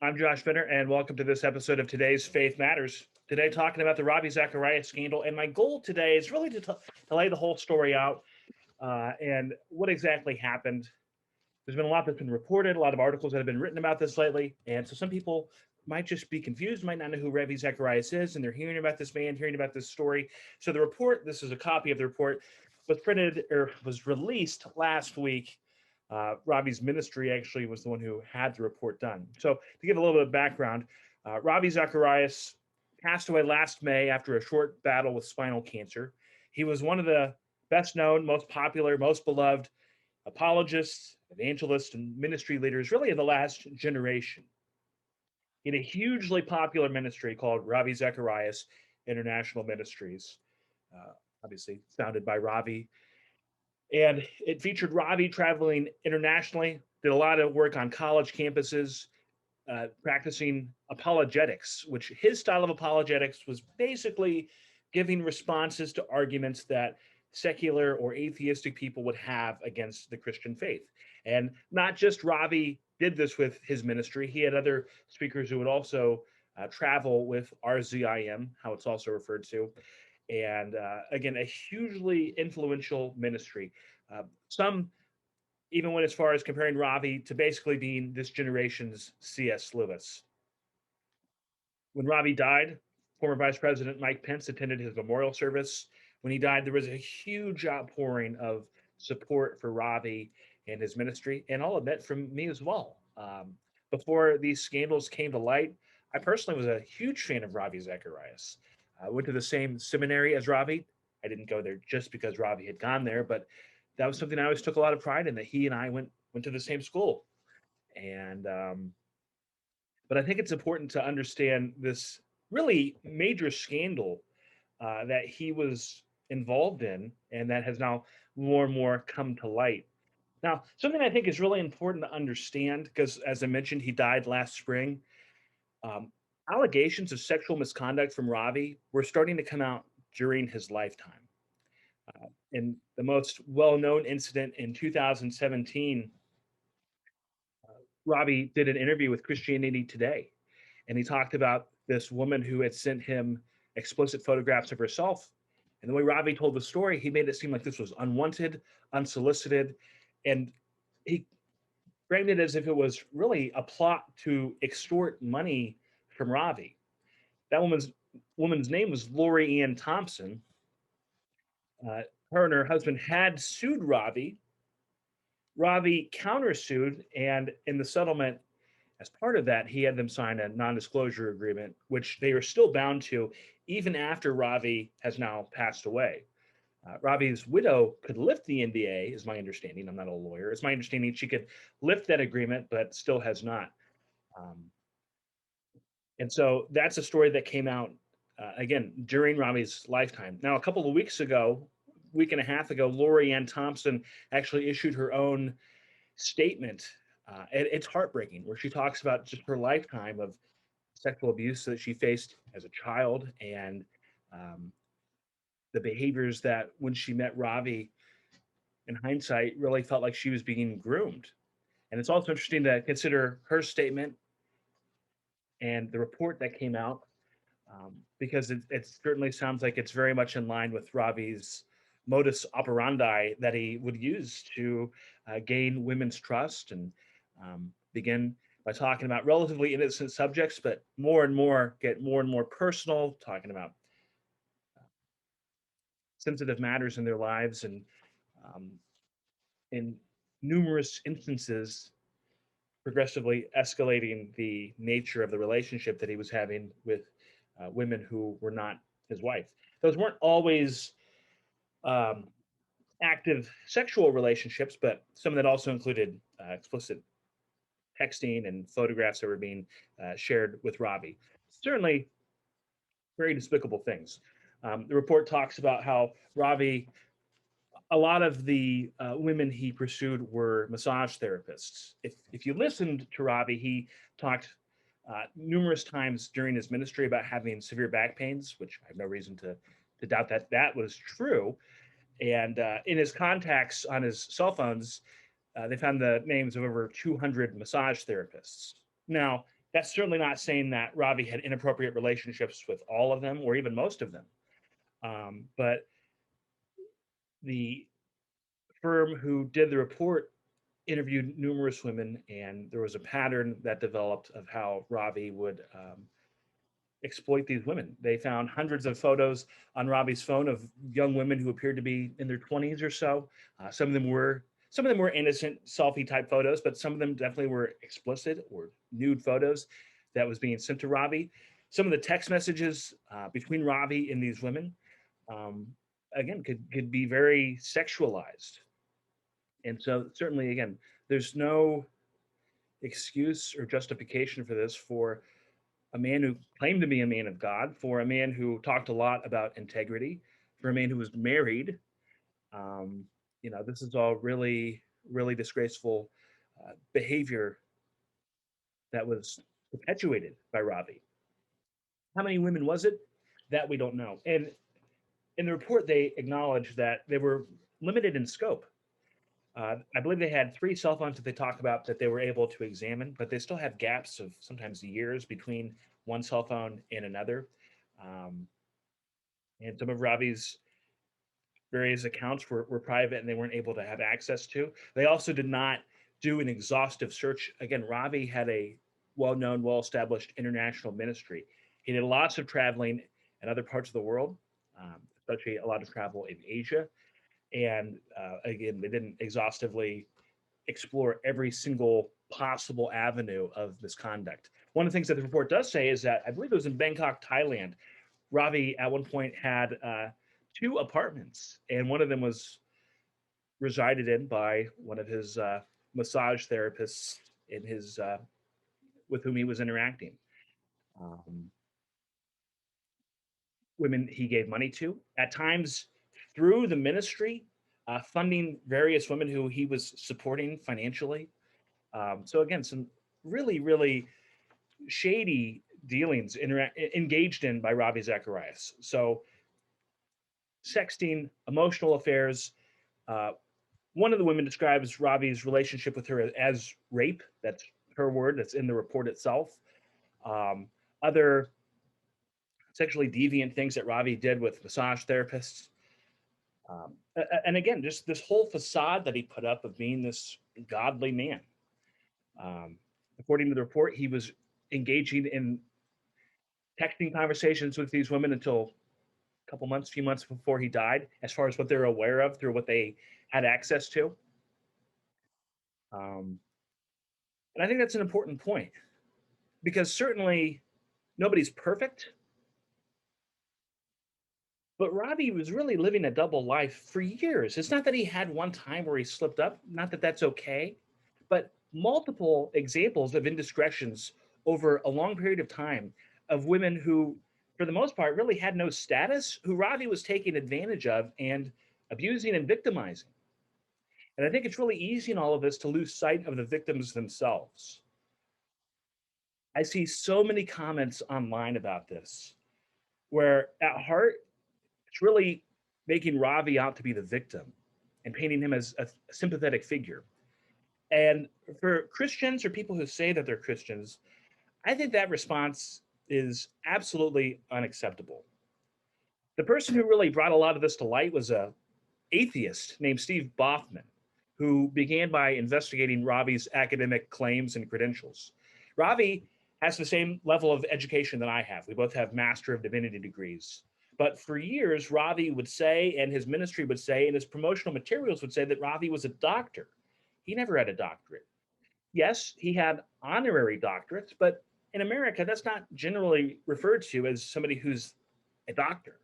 I'm Josh Finner, and welcome to this episode of today's Faith Matters. Today, talking about the Ravi Zacharias scandal, and my goal today is really to lay the whole story out and what exactly happened. There's been a lot that's been reported, a lot of articles that have been written about this lately, and so some people might just be confused, might not know who Ravi Zacharias is, and they're hearing about this man, hearing about this story. So the report, this is a copy of the report, was printed or was released last week. Ravi's ministry actually was the one who had the report done. So to give a little bit of background, Ravi Zacharias passed away last May after a short battle with spinal cancer. He was one of the best known, most popular, most beloved apologists, evangelists, and ministry leaders really in the last generation. In a hugely popular ministry called Ravi Zacharias International Ministries, uh, obviously founded by Ravi. And it featured Ravi traveling internationally, did a lot of work on college campuses, practicing apologetics, which his style of apologetics was basically giving responses to arguments that secular or atheistic people would have against the Christian faith. And not just Ravi did this with his ministry, he had other speakers who would also travel with RZIM, how it's also referred to. And again, a hugely influential ministry. Some even went as far as comparing Ravi to basically being this generation's C.S. Lewis. When Ravi died, former Vice President Mike Pence attended his memorial service. When he died, there was a huge outpouring of support for Ravi and his ministry, and I'll admit from me as well. Before these scandals came to light, I personally was a huge fan of Ravi Zacharias. I went to the same seminary as Ravi. I didn't go there just because Ravi had gone there, but that was something I always took a lot of pride in, that he and I went to the same school. And but I think it's important to understand this really major scandal that he was involved in, and that has now more and more come to light. Now, something I think is really important to understand, because as I mentioned, he died last spring. Um, Allegations of sexual misconduct from Ravi were starting to come out during his lifetime. In the most well known incident in 2017, Ravi did an interview with Christianity Today, and he talked about this woman who had sent him explicit photographs of herself. And the way Ravi told the story, he made it seem like this was unwanted, unsolicited, and he framed it as if it was really a plot to extort money from Ravi. That woman's name was Lori Ann Thompson. Her and her husband had sued Ravi. Ravi countersued, and in the settlement, as part of that, he had them sign a non-disclosure agreement, which they are still bound to even after Ravi has now passed away. Ravi's widow could lift the NDA, is my understanding. I'm not a lawyer. It's my understanding she could lift that agreement, but still has not. Um, and so that's a story that came out again during Ravi's lifetime. Now, a couple of weeks ago, week and a half ago, Lori Ann Thompson actually issued her own statement. And it's heartbreaking, where she talks about just her lifetime of sexual abuse that she faced as a child, and um, the behaviors that when she met Ravi, in hindsight, really felt like she was being groomed. And it's also interesting to consider her statement and the report that came out, because it certainly sounds like it's very much in line with Ravi's modus operandi that he would use to gain women's trust and begin by talking about relatively innocent subjects, but more and more get more and more personal, talking about sensitive matters in their lives, and um, in numerous instances, progressively escalating the nature of the relationship that he was having with women who were not his wife. Those weren't always um, active sexual relationships, but some that also included explicit texting and photographs that were being shared with Ravi. Certainly very despicable things. The report talks about how Ravi, a lot of the women he pursued were massage therapists. If you listened to Ravi, he talked numerous times during his ministry about having severe back pains, which I have no reason to doubt that that was true. And in his contacts on his cell phones, they found the names of over 200 massage therapists. Now, That's certainly not saying that Ravi had inappropriate relationships with all of them or even most of them. But the firm who did the report interviewed numerous women, and there was a pattern that developed of how Ravi would exploit these women. They found hundreds of photos on Ravi's phone of young women who appeared to be in their 20s or so. Some of them were innocent selfie type photos, but some of them definitely were explicit or nude photos that was being sent to Ravi. Some of the text messages between Ravi and these women, um, again, could be very sexualized. And so, certainly, again, there's no excuse or justification for this for a man who claimed to be a man of God, for a man who talked a lot about integrity, for a man who was married. Um, this is all really, really disgraceful behavior that was perpetuated by Ravi. How many women was it? That we don't know. And in the report, they acknowledged that they were limited in scope. I believe they had three cell phones that they talk about that they were able to examine, but they still have gaps of sometimes years between one cell phone and another. Um, and some of Ravi's various accounts were private and they weren't able to have access to. They also did not do an exhaustive search. Again, Ravi had a well known, well established international ministry. He did lots of traveling in other parts of the world, especially a lot of travel in Asia. And again, they didn't exhaustively explore every single possible avenue of misconduct. One of the things that the report does say is that I believe it was in Bangkok, Thailand. Ravi at one point had two apartments, and one of them was resided in by one of his massage therapists in his with whom he was interacting. Um, Women he gave money to at times through the ministry, funding various women who he was supporting financially. So again, some really, really shady dealings engaged in by Ravi Zacharias. So sexting, emotional affairs. Uh, One of the women describes Ravi's relationship with her as rape. That's her word. That's in the report itself. Um, Other sexually deviant things that Ravi did with massage therapists. And again, just this whole facade that he put up of being this godly man. Um, According to the report, he was engaging in texting conversations with these women until a couple months, few months before he died, as far as what they're aware of through what they had access to. Um, and I think that's an important point because certainly nobody's perfect, but Robbie was really living a double life for years. It's not that he had one time where he slipped up, not that that's okay, but multiple examples of indiscretions over a long period of time of women who, for the most part, really had no status, who Ravi was taking advantage of and abusing and victimizing. And I think it's really easy in all of this to lose sight of the victims themselves. I see so many comments online about this where at heart, it's really making Ravi out to be the victim and painting him as a sympathetic figure. And for Christians or people who say that they're Christians, I think that response is absolutely unacceptable. The person who really brought a lot of this to light was a atheist named Steve Boffman, who began by investigating Ravi's academic claims and credentials. Ravi has the same level of education that I have. We both have Master of Divinity degrees. But for years, Ravi would say, and his ministry would say, and his promotional materials would say that Ravi was a doctor. He never had a doctorate. Yes, he had honorary doctorates, but in America, that's not generally referred to as somebody who's a doctor.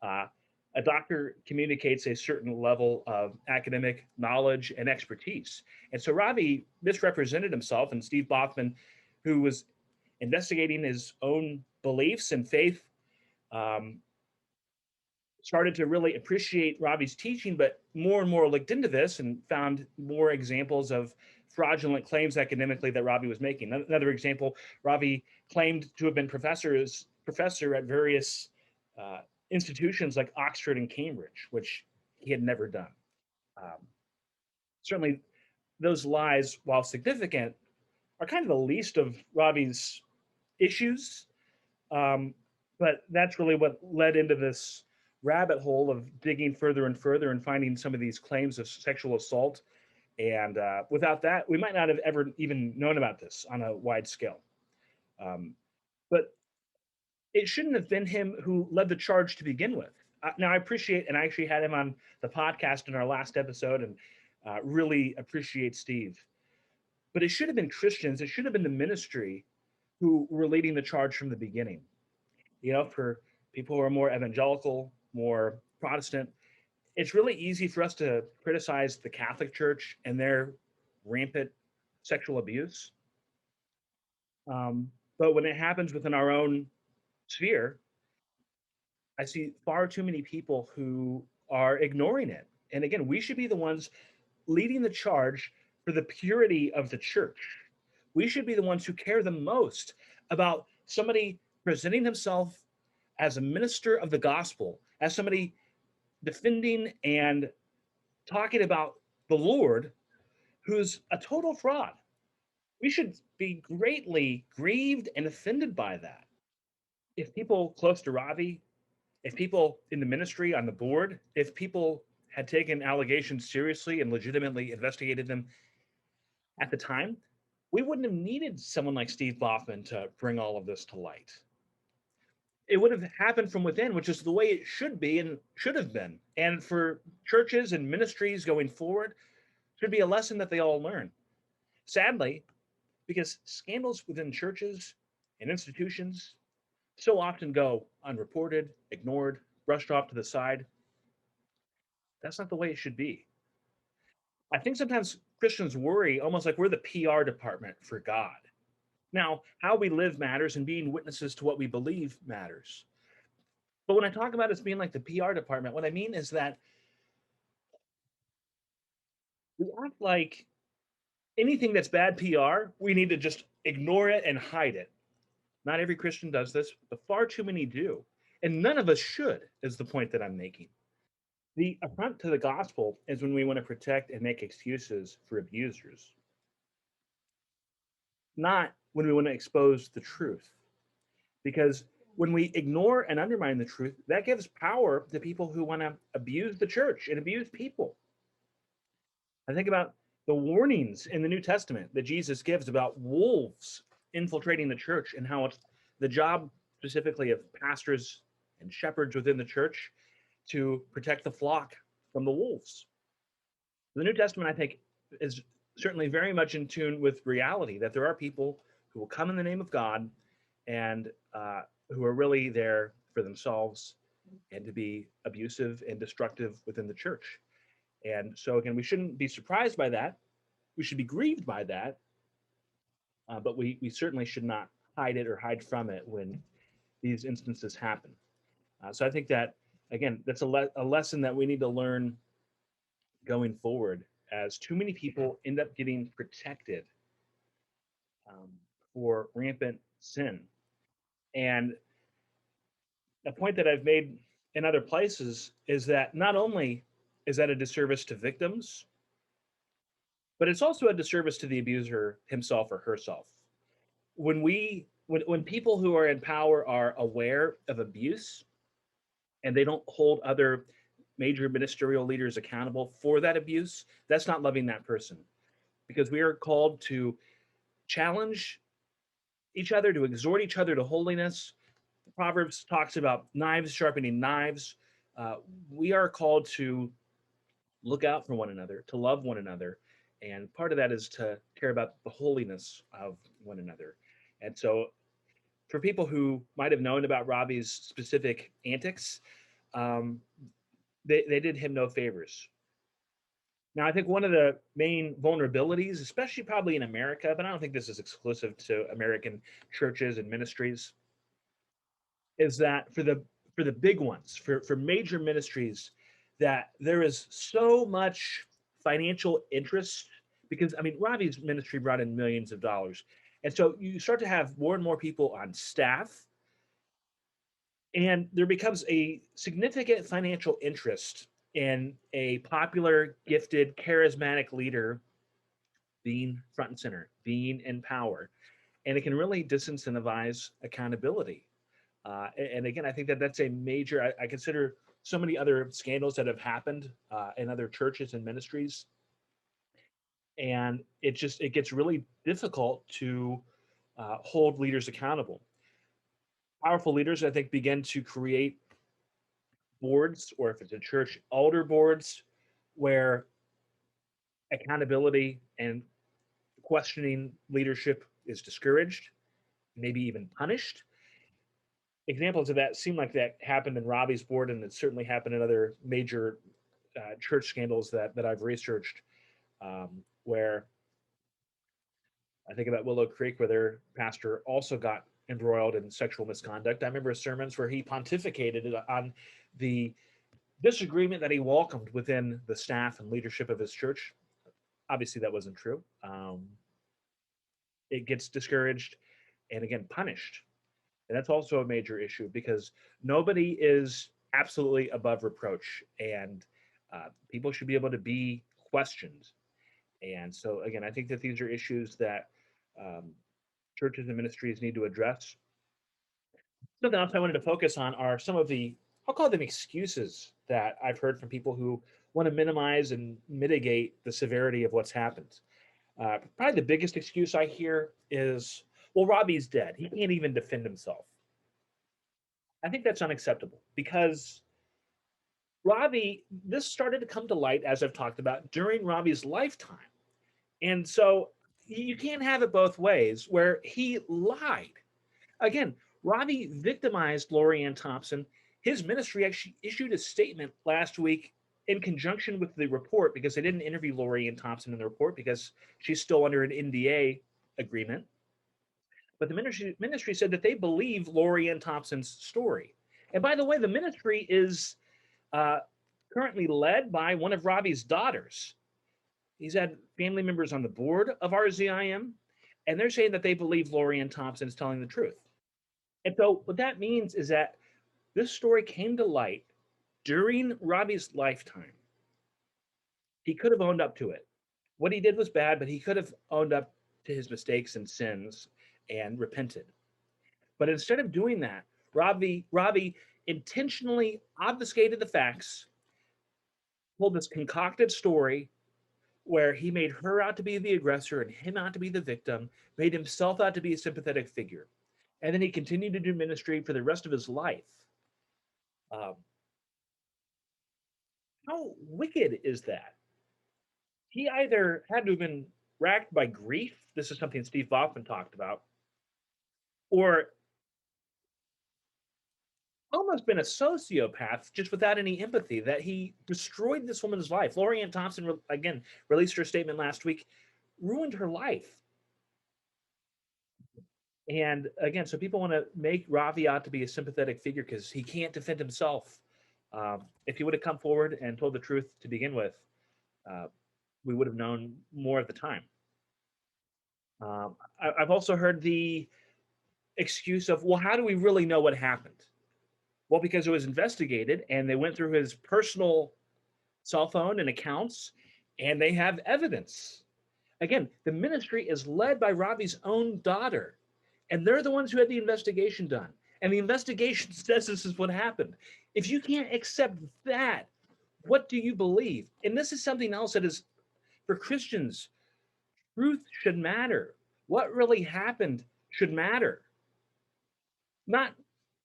Uh, a doctor communicates a certain level of academic knowledge and expertise. And so Ravi misrepresented himself, and Steve Boffman, who was investigating his own beliefs and faith, um, started to really appreciate Ravi's teaching, but more and more looked into this and found more examples of fraudulent claims academically that Ravi was making. Another example, Ravi claimed to have been professor at various uh, institutions like Oxford and Cambridge, which he had never done. Um, Certainly, those lies, while significant, are kind of the least of Ravi's issues. Um, but that's really what led into this rabbit hole of digging further and further and finding some of these claims of sexual assault. And without that, we might not have ever even known about this on a wide scale. Um, but it shouldn't have been him who led the charge to begin with. Now, I appreciate, and I actually had him on the podcast in our last episode, and really appreciate Steve. But it should have been Christians. It should have been the ministry who were leading the charge from the beginning. You know, for people who are more evangelical, more Protestant, it's really easy for us to criticize the Catholic Church and their rampant sexual abuse. But when it happens within our own sphere, I see far too many people who are ignoring it. And again, we should be the ones leading the charge for the purity of the church. We should be the ones who care the most about somebody presenting himself as a minister of the gospel, as somebody defending and talking about the Lord who's a total fraud. We should be greatly grieved and offended by that. If people close to Ravi, if people in the ministry on the board, if people had taken allegations seriously and legitimately investigated them at the time, we wouldn't have needed someone like Steve Boffman to bring all of this to light. It would have happened from within, which is the way it should be and should have been. And for churches and ministries going forward, should be a lesson that they all learn. Sadly, because scandals within churches and institutions so often go unreported, ignored, brushed off to the side. That's not the way it should be. I think sometimes Christians worry almost like we're the PR department for God. Now, how we live matters and being witnesses to what we believe matters. But when I talk about us being like the PR department, what I mean is that we act like anything that's bad PR, we need to just ignore it and hide it. Not every Christian does this, but far too many do. And none of us should, is the point that I'm making. The affront to the gospel is when we want to protect and make excuses for abusers, not when we want to expose the truth. Because when we ignore and undermine the truth, that gives power to people who want to abuse the church and abuse people. I think about the warnings in the New Testament that Jesus gives about wolves infiltrating the church and how it's the job specifically of pastors and shepherds within the church to protect the flock from the wolves. The New Testament, I think, is certainly very much in tune with reality that there are people who will come in the name of God and who are really there for themselves and to be abusive and destructive within the church. And so, again, we shouldn't be surprised by that. We should be grieved by that, but we certainly should not hide it or hide from it when these instances happen. So I think that, again, that's a lesson that we need to learn going forward, as too many people end up getting protected um, for rampant sin. And a point that I've made in other places is that not only is that a disservice to victims, but it's also a disservice to the abuser himself or herself. When people who are in power are aware of abuse and they don't hold other major ministerial leaders accountable for that abuse, that's not loving that person, because we are called to challenge each other, to exhort each other to holiness. Proverbs talks about knives sharpening knives. Uh, we are called to look out for one another, to love one another. And part of that is to care about the holiness of one another. And so, for people who might have known about Robbie's specific antics, um, they did him no favors. Now, I think one of the main vulnerabilities, especially probably in America, but I don't think this is exclusive to American churches and ministries, is that for the big ones, for major ministries, that there is so much financial interest. Because I mean, Ravi's ministry brought in millions of dollars, and so you start to have more and more people on staff, and there becomes a significant financial interest in a popular, gifted, charismatic leader being front and center, being in power, and it can really disincentivize accountability. And again, I think that that's a major. I consider so many other scandals that have happened in other churches and ministries, and it gets really difficult to hold leaders accountable. Powerful leaders, I think, begin to create boards, or if it's a church, elder boards, where accountability and questioning leadership is discouraged, maybe even punished. Examples of that seem like that happened in Robbie's board, and it certainly happened in other major church scandals that I've researched, where I think about Willow Creek, where their pastor also got embroiled in sexual misconduct. I remember sermons where he pontificated on the disagreement that he welcomed within the staff and leadership of his church. Obviously, that wasn't true. It gets discouraged and again punished. And that's also a major issue because nobody is absolutely above reproach, and people should be able to be questioned. And so, again, I think that these are issues that um, churches and ministries need to address. Something else I wanted to focus on are some of the, I'll call them excuses that I've heard from people who want to minimize and mitigate the severity of what's happened. Probably the biggest excuse I hear is, well, Robbie's dead. He can't even defend himself. I think that's unacceptable because Robbie, this started to come to light, as I've talked about, during Robbie's lifetime. And so you can't have it both ways where he lied. Again, Robbie victimized Lori Ann Thompson. His ministry actually issued a statement last week in conjunction with the report because they didn't interview Lori Ann Thompson in the report because she's still under an NDA agreement. But the ministry said that they believe Lori Ann Thompson's story. And by the way, the ministry is uh, currently led by one of Robbie's daughters. He's had family members on the board of RZIM, and they're saying that they believe Lori Ann Thompson is telling the truth. And so what that means is that this story came to light during Robbie's lifetime. He could have owned up to it. What he did was bad, but he could have owned up to his mistakes and sins and repented. But instead of doing that, Robbie intentionally obfuscated the facts, told this concocted story where he made her out to be the aggressor and him out to be the victim, made himself out to be a sympathetic figure. And then he continued to do ministry for the rest of his life. Um, how wicked is that? He either had to have been racked by grief. This is something Steve Baughman talked about, or almost been a sociopath just without any empathy, that he destroyed this woman's life. Lori Ann Thompson, again, released her statement last week, ruined her life. And again, so people want to make Ravi out to be a sympathetic figure because he can't defend himself. If he would have come forward and told the truth to begin with, uh, we would have known more at the time. I've also heard the excuse of, well, how do we really know what happened? Well, because it was investigated and they went through his personal cell phone and accounts, and they have evidence. Again, the ministry is led by Robbie's own daughter, and they're the ones who had the investigation done. And the investigation says this is what happened. If you can't accept that, what do you believe? And this is something else that is, for Christians, truth should matter. What really happened should matter. Not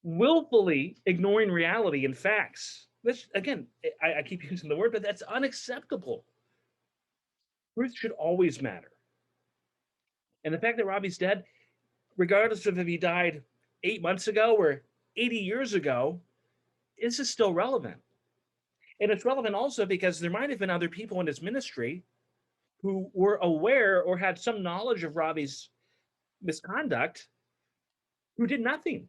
willfully ignoring reality and facts. This, again, I keep using the word, but that's unacceptable. Truth should always matter. And the fact that Robbie's dead, regardless of if he died 8 months ago or 80 years ago, this is still relevant. And it's relevant also because there might have been other people in his ministry who were aware or had some knowledge of Robbie's misconduct who did nothing.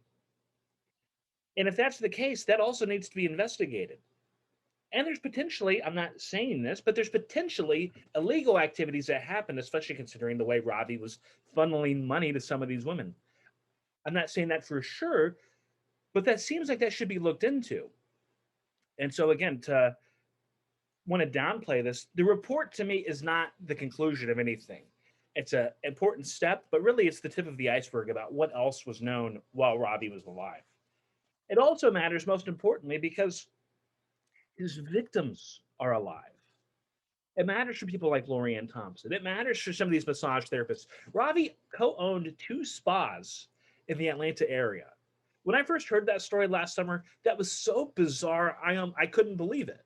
And if that's the case, that also needs to be investigated. And there's potentially, I'm not saying this, but there's potentially illegal activities that happen, especially considering the way Robbie was funneling money to some of these women. I'm not saying that for sure, but that seems like that should be looked into. And so, again, to want to downplay this, the report to me is not the conclusion of anything. it's an important step, but really it's the tip of the iceberg about what else was known while Robbie was alive. It also matters, most importantly, because his victims are alive. It matters for people like Lorianne Thompson. It matters for some of these massage therapists. Ravi co-owned two spas in the Atlanta area. When I first heard that story last summer, that was so bizarre. I couldn't believe it.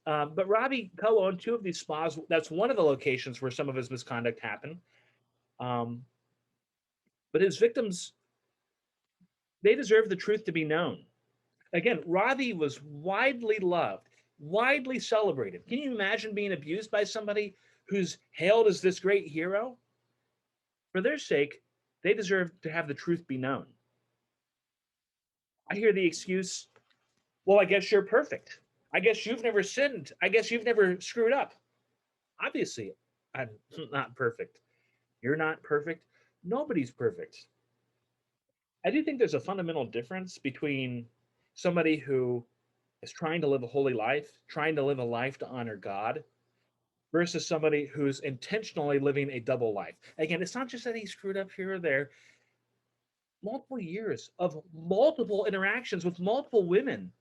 But Ravi co-owned two of these spas. That's one of the locations where some of his misconduct happened. Um, but his victims, they deserve the truth to be known. Again, Ravi was widely loved, widely celebrated. Can you imagine being abused by somebody who's hailed as this great hero? For their sake, they deserve to have the truth be known. I hear the excuse, well, I guess you're perfect. I guess you've never sinned. I guess you've never screwed up. Obviously, I'm not perfect. You're not perfect. Nobody's perfect. I do think there's a fundamental difference between somebody who is trying to live a holy life, trying to live a life to honor God, versus somebody who's intentionally living a double life. Again, it's not just that he screwed up here or there. Multiple years of multiple interactions with multiple women,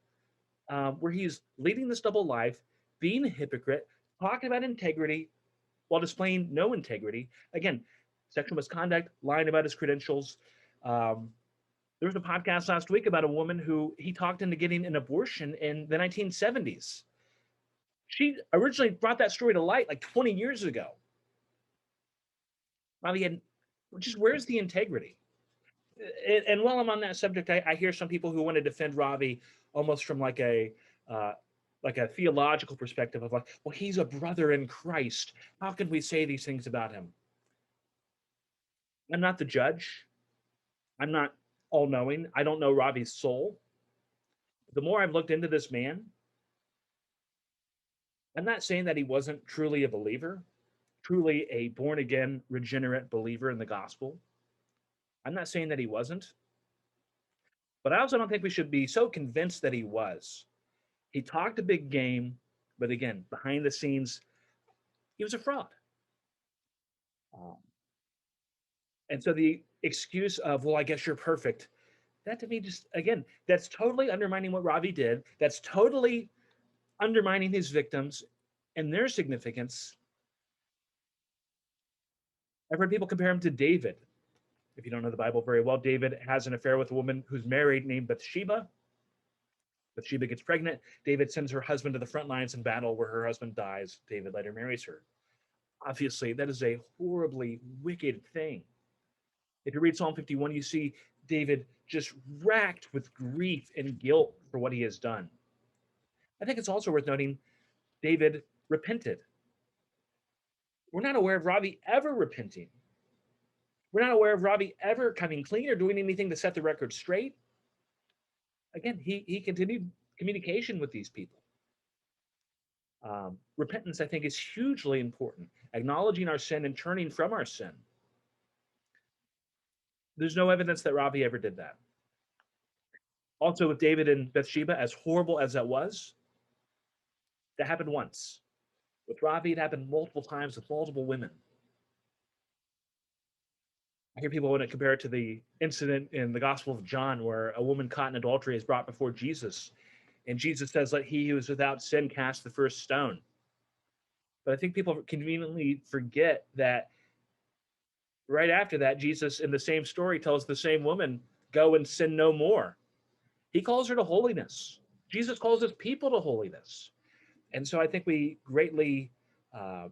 where he's leading this double life, being a hypocrite, talking about integrity while displaying no integrity. Again, sexual misconduct, lying about his credentials. Um, there was a podcast last week about a woman who he talked into getting an abortion in the 1970s. She originally brought that story to light like 20 years ago. Bobby had just where's the integrity? And while I'm on that subject, I hear some people who want to defend Ravi almost from uh, like a theological perspective of like, well, he's a brother in Christ. How can we say these things about him? I'm not the judge. I'm not all knowing. I don't know Ravi's soul. The more I've looked into this man, I'm not saying that he wasn't truly a believer, truly a born again, regenerate believer in the gospel. I'm not saying that he wasn't, but I also don't think we should be so convinced that he was. He talked a big game, but again, behind the scenes, he was a fraud. Um, and so the excuse of, well, I guess you're perfect, that to me just, again, that's totally undermining what Ravi did. That's totally undermining his victims and their significance. I've heard people compare him to David. If you don't know the Bible very well, David has an affair with a woman who's married named Bathsheba. Bathsheba gets pregnant. David sends her husband to the front lines in battle where her husband dies. David later marries her. Obviously, that is a horribly wicked thing. If you read Psalm 51, you see David just racked with grief and guilt for what he has done. I think it's also worth noting David repented. We're not aware of Ravi ever repenting. We're not aware of Ravi ever coming clean or doing anything to set the record straight. Again, he continued communication with these people. Repentance, I think, is hugely important. Acknowledging our sin and turning from our sin. There's no evidence that Ravi ever did that. Also, with David and Bathsheba, as horrible as that was, that happened once. With Ravi, it happened multiple times with multiple women. I hear people want to compare it to the incident in the Gospel of John where a woman caught in adultery is brought before Jesus. And Jesus says, let he who is without sin cast the first stone. But I think people conveniently forget that right after that, Jesus, in the same story, tells the same woman, go and sin no more. He calls her to holiness. Jesus calls his people to holiness. And so I think uh,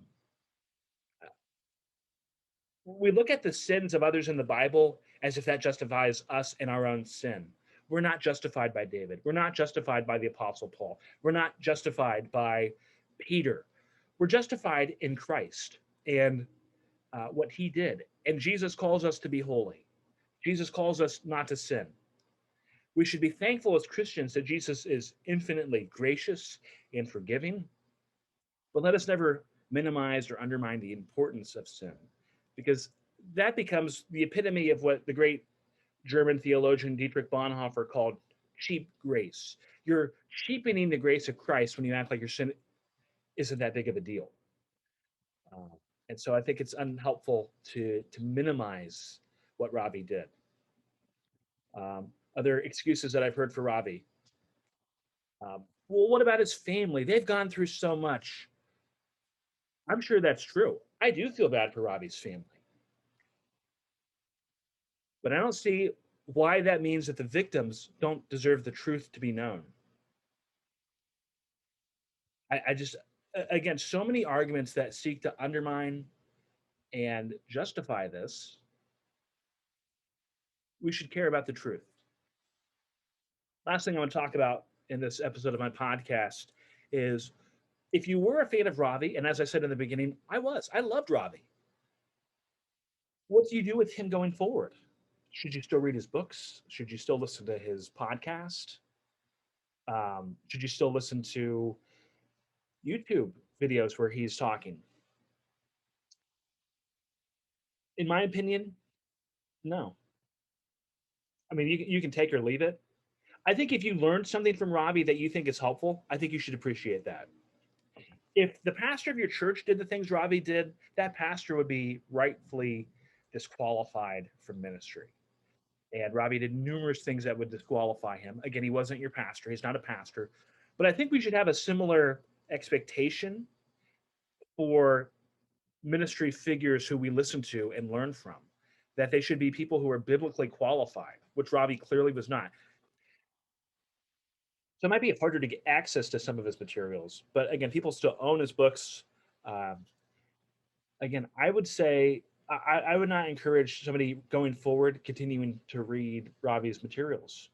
we look at the sins of others in the Bible as if that justifies us in our own sin. We're not justified by David. We're not justified by the Apostle Paul. We're not justified by Peter. We're justified in Christ and what he did. And Jesus calls us to be holy. Jesus calls us not to sin. We should be thankful as Christians that Jesus is infinitely gracious and forgiving, but let us never minimize or undermine the importance of sin because that becomes the epitome of what the great German theologian Dietrich Bonhoeffer called cheap grace. You're cheapening the grace of Christ when you act like your sin isn't that big of a deal. And so I think it's unhelpful to minimize what Ravi did. Other excuses that I've heard for Ravi. Well, what about his family? They've gone through so much. I'm sure that's true. I do feel bad for Ravi's family, but I don't see why that means that the victims don't deserve the truth to be known. I just, again, so many arguments that seek to undermine and justify this. We should care about the truth. Last thing I want to talk about in this episode of my podcast is if you were a fan of Ravi, and as I said in the beginning, I loved Ravi. What do you do with him going forward? Should you still read his books? Should you still listen to his podcast? Should you still listen to YouTube videos where he's talking? In my opinion, no. I mean, you can take or leave it. I think if you learned something from Ravi that you think is helpful, I think you should appreciate that. If the pastor of your church did the things Ravi did, that pastor would be rightfully disqualified from ministry. And Ravi did numerous things that would disqualify him. Again, he wasn't your pastor, he's not a pastor. But I think we should have a similar expectation for ministry figures who we listen to and learn from, that they should be people who are biblically qualified, which Ravi clearly was not. So it might be harder to get access to some of his materials, but again, people still own his books. Um, Again, I would say I would not encourage somebody going forward continuing to read Ravi's materials.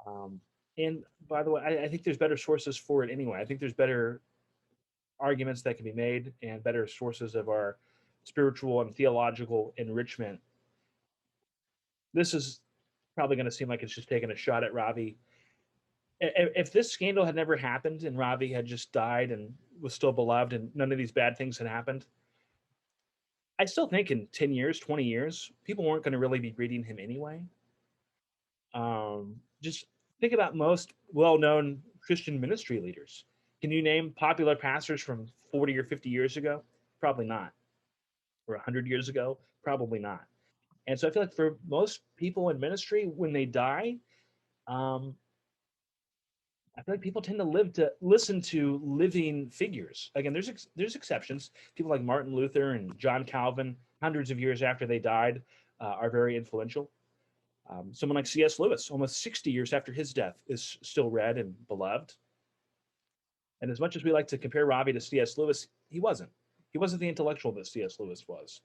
Um, and by the way, I think there's better sources for it anyway. I think there's better arguments that can be made and better sources of our spiritual and theological enrichment. This is probably going to seem like it's just taking a shot at Ravi. If this scandal had never happened and Ravi had just died and was still beloved and none of these bad things had happened, I still think in 10 years, 20 years, people weren't going to really be reading him anyway. Just think about most well known Christian ministry leaders. Can you name popular pastors from 40 or 50 years ago? Probably not. Or 100 years ago? Probably not. And so I feel like for most people in ministry, when they die, um, I feel like people tend to live to listen to living figures. Again, there's exceptions. People like Martin Luther and John Calvin, hundreds of years after they died, are very influential. Someone like C.S. Lewis, almost 60 years after his death, is still read and beloved. And as much as we like to compare Ravi to C.S. Lewis, he wasn't. He wasn't the intellectual that C.S. Lewis was.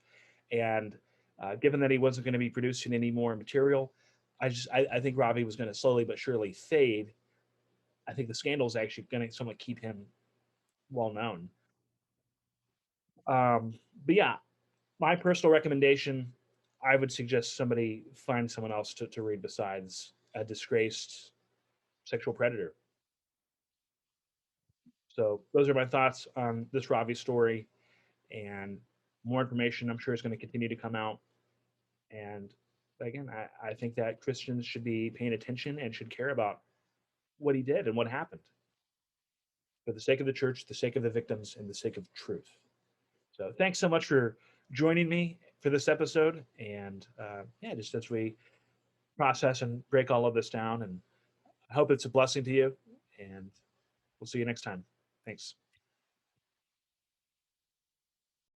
And given that he wasn't going to be producing any more material, I think Ravi was going to slowly but surely fade. I think the scandal is actually going to somewhat keep him well known. Um, but yeah, my personal recommendation, I would suggest somebody find someone else to read besides a disgraced sexual predator. So those are my thoughts on this Ravi story, and more information I'm sure is going to continue to come out. And again, I think that Christians should be paying attention and should care about what he did and what happened for the sake of the church, the sake of the victims, and the sake of truth. So thanks so much for joining me for this episode. And yeah, just as we process and break all of this down, and I hope it's a blessing to you. And we'll see you next time. Thanks.